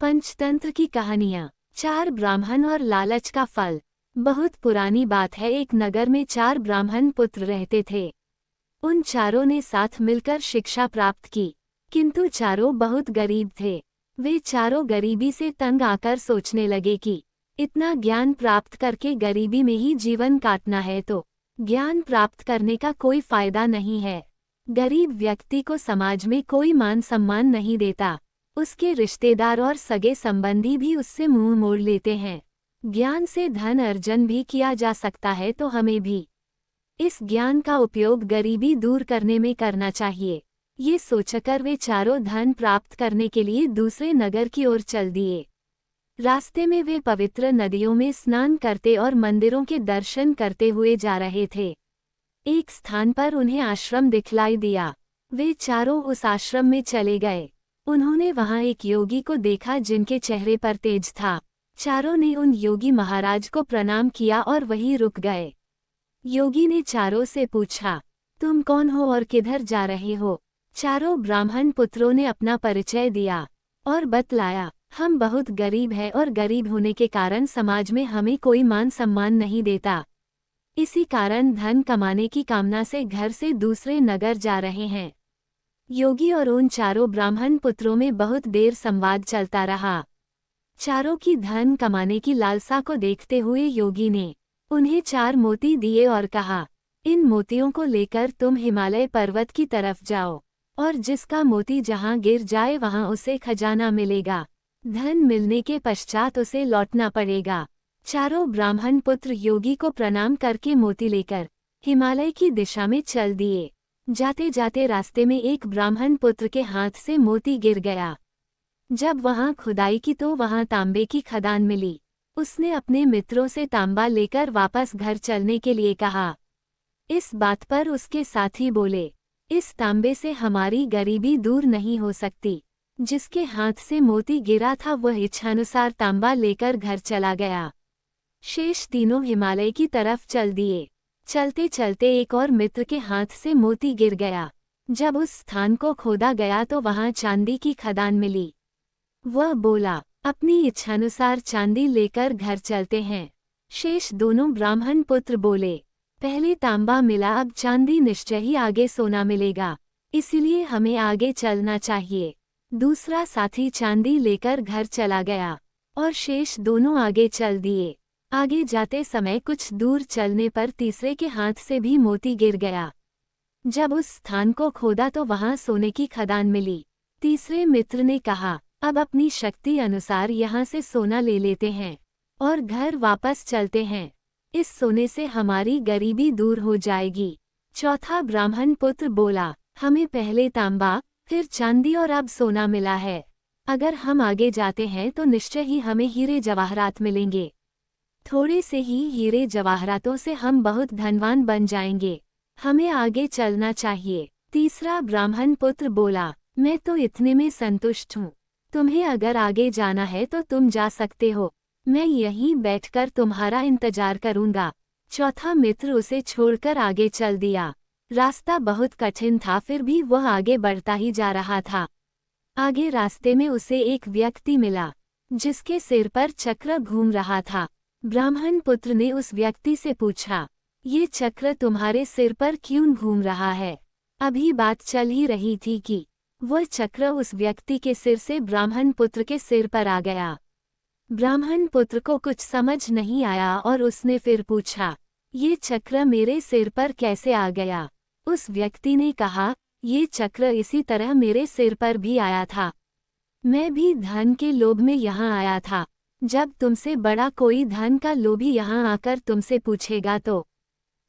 पंचतंत्र की कहानियाँ। 4 ब्राह्मण और लालच का फल। बहुत पुरानी बात है, एक नगर में 4 ब्राह्मण पुत्र रहते थे। उन चारों ने साथ मिलकर शिक्षा प्राप्त की, किंतु चारों बहुत गरीब थे। वे चारों गरीबी से तंग आकर सोचने लगे कि इतना ज्ञान प्राप्त करके गरीबी में ही जीवन काटना है तो ज्ञान प्राप्त करने का कोई फायदा नहीं है। गरीब व्यक्ति को समाज में कोई मान सम्मान नहीं देता, उसके रिश्तेदार और सगे संबंधी भी उससे मुंह मोड़ लेते हैं। ज्ञान से धन अर्जन भी किया जा सकता है, तो हमें भी इस ज्ञान का उपयोग गरीबी दूर करने में करना चाहिए। ये सोचकर वे चारों धन प्राप्त करने के लिए दूसरे नगर की ओर चल दिए। रास्ते में वे पवित्र नदियों में स्नान करते और मंदिरों के दर्शन करते हुए जा रहे थे। एक स्थान पर उन्हें आश्रम दिखलाई दिया। वे चारों उस आश्रम में चले गए। उन्होंने वहां एक योगी को देखा जिनके चेहरे पर तेज था। चारों ने उन योगी महाराज को प्रणाम किया और वहीं रुक गए। योगी ने चारों से पूछा, तुम कौन हो और किधर जा रहे हो? चारों ब्राह्मण पुत्रों ने अपना परिचय दिया और बतलाया, हम बहुत गरीब हैं और गरीब होने के कारण समाज में हमें कोई मान सम्मान नहीं देता। इसी कारण धन कमाने की कामना से घर से दूसरे नगर जा रहे हैं। योगी और उन चारों ब्राह्मण पुत्रों में बहुत देर संवाद चलता रहा। चारों की धन कमाने की लालसा को देखते हुए योगी ने उन्हें 4 मोती दिए और कहा, इन मोतियों को लेकर तुम हिमालय पर्वत की तरफ जाओ और जिसका मोती जहां गिर जाए वहां उसे खजाना मिलेगा। धन मिलने के पश्चात उसे लौटना पड़ेगा। चारों ब्राह्मण पुत्र योगी को प्रणाम करके मोती लेकर हिमालय की दिशा में चल दिए। जाते जाते रास्ते में एक ब्राह्मण पुत्र के हाथ से मोती गिर गया। जब वहां खुदाई की तो वहां तांबे की खदान मिली। उसने अपने मित्रों से तांबा लेकर वापस घर चलने के लिए कहा। इस बात पर उसके साथी बोले, इस तांबे से हमारी गरीबी दूर नहीं हो सकती। जिसके हाथ से मोती गिरा था वह इच्छानुसार तांबा लेकर घर चला गया। शेष तीनों हिमालय की तरफ चल दिए। चलते चलते एक और मित्र के हाथ से मोती गिर गया। जब उस स्थान को खोदा गया तो वहां चांदी की खदान मिली। वह बोला, अपनी इच्छानुसार चांदी लेकर घर चलते हैं। शेष दोनों ब्राह्मण पुत्र बोले, पहले तांबा मिला, अब चांदी निश्चय ही आगे सोना मिलेगा, इसलिए हमें आगे चलना चाहिए। दूसरा साथी चांदी लेकर घर चला गया और शेष दोनों आगे चल दिए। आगे जाते समय कुछ दूर चलने पर तीसरे के हाथ से भी मोती गिर गया। जब उस स्थान को खोदा तो वहां सोने की खदान मिली। तीसरे मित्र ने कहा, अब अपनी शक्ति अनुसार यहाँ से सोना ले लेते हैं और घर वापस चलते हैं। इस सोने से हमारी गरीबी दूर हो जाएगी। चौथा ब्राह्मण पुत्र बोला, हमें पहले तांबा, फिर चांदी और अब सोना मिला है। अगर हम आगे जाते हैं तो निश्चय ही हमें हीरे जवाहरात मिलेंगे। थोड़े से ही हीरे जवाहरातों से हम बहुत धनवान बन जाएंगे। हमें आगे चलना चाहिए। तीसरा ब्राह्मण पुत्र बोला, मैं तो इतने में संतुष्ट हूँ। तुम्हें अगर आगे जाना है तो तुम जा सकते हो, मैं यहीं बैठकर तुम्हारा इंतजार करूंगा। चौथा मित्र उसे छोड़कर आगे चल दिया। रास्ता बहुत कठिन था, फिर भी वह आगे बढ़ता ही जा रहा था। आगे रास्ते में उसे एक व्यक्ति मिला जिसके सिर पर चक्र घूम रहा था। ब्राह्मण पुत्र ने उस व्यक्ति से पूछा, ये चक्र तुम्हारे सिर पर क्यों घूम रहा है? अभी बात चल ही रही थी कि वह चक्र उस व्यक्ति के सिर से ब्राह्मण पुत्र के सिर पर आ गया। ब्राह्मण पुत्र को कुछ समझ नहीं आया और उसने फिर पूछा, ये चक्र मेरे सिर पर कैसे आ गया? उस व्यक्ति ने कहा, ये चक्र इसी तरह मेरे सिर पर भी आया था। मैं भी धन के लोभ में यहाँ आया था। जब तुमसे बड़ा कोई धन का लोभी यहाँ आकर तुमसे पूछेगा तो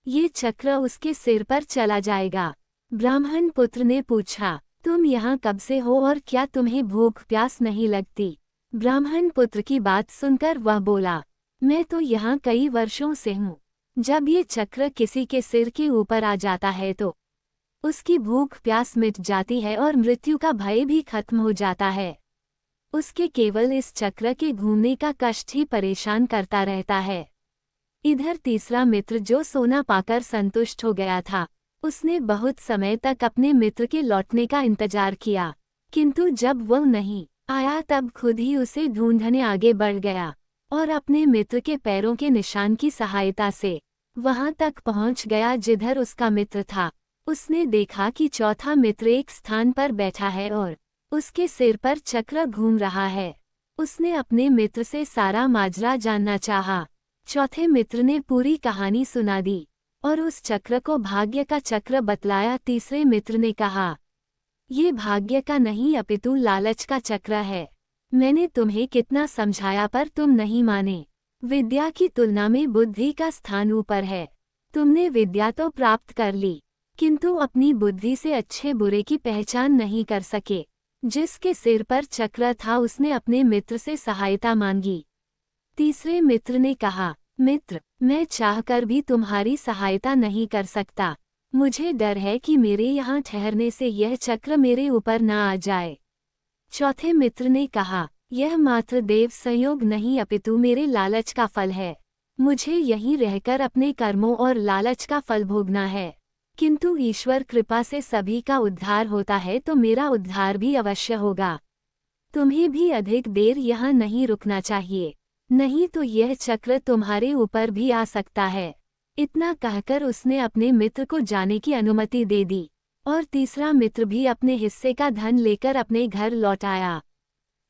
ये चक्र उसके सिर पर चला जाएगा। ब्राह्मण पुत्र ने पूछा, तुम यहाँ कब से हो और क्या तुम्हें भूख प्यास नहीं लगती? ब्राह्मण पुत्र की बात सुनकर वह बोला, मैं तो यहाँ कई वर्षों से हूँ। जब ये चक्र किसी के सिर के ऊपर आ जाता है तो उसकी भूख प्यास मिट जाती है और मृत्यु का भय भी खत्म हो जाता है। उसके केवल इस चक्र के घूमने का कष्ट ही परेशान करता रहता है। इधर तीसरा मित्र जो सोना पाकर संतुष्ट हो गया था, उसने बहुत समय तक अपने मित्र के लौटने का इंतजार किया, किंतु जब वह नहीं आया तब खुद ही उसे ढूंढने आगे बढ़ गया और अपने मित्र के पैरों के निशान की सहायता से वहां तक पहुंच गया जिधर उसका मित्र था। उसने देखा कि चौथा मित्र एक स्थान पर बैठा है और उसके सिर पर चक्र घूम रहा है। उसने अपने मित्र से सारा माजरा जानना चाहा। चौथे मित्र ने पूरी कहानी सुना दी और उस चक्र को भाग्य का चक्र बतलाया। तीसरे मित्र ने कहा, ये भाग्य का नहीं अपितु लालच का चक्र है। मैंने तुम्हें कितना समझाया पर तुम नहीं माने। विद्या की तुलना में बुद्धि का स्थान ऊपर है। तुमने विद्या तो प्राप्त कर ली, किंतु अपनी बुद्धि से अच्छे बुरे की पहचान नहीं कर सके। जिसके सिर पर चक्र था उसने अपने मित्र से सहायता मांगी। तीसरे मित्र ने कहा, मित्र, मैं चाहकर भी तुम्हारी सहायता नहीं कर सकता। मुझे डर है कि मेरे यहाँ ठहरने से यह चक्र मेरे ऊपर न आ जाए। चौथे मित्र ने कहा, यह मात्र देव संयोग नहीं अपितु मेरे लालच का फल है। मुझे यहीं रहकर अपने कर्मों और लालच का फल भोगना है। किंतु ईश्वर कृपा से सभी का उद्धार होता है तो मेरा उद्धार भी अवश्य होगा। तुम्हें भी अधिक देर यहाँ नहीं रुकना चाहिए, नहीं तो यह चक्र तुम्हारे ऊपर भी आ सकता है। इतना कहकर उसने अपने मित्र को जाने की अनुमति दे दी और तीसरा मित्र भी अपने हिस्से का धन लेकर अपने घर लौट आया।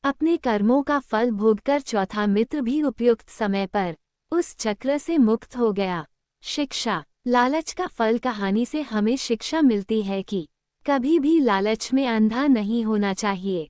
अपने कर्मों का फल भोगकर चौथा मित्र भी उपयुक्त समय पर उस चक्र से मुक्त हो गया। शिक्षा। लालच का फल कहानी से हमें शिक्षा मिलती है कि कभी भी लालच में अंधा नहीं होना चाहिए।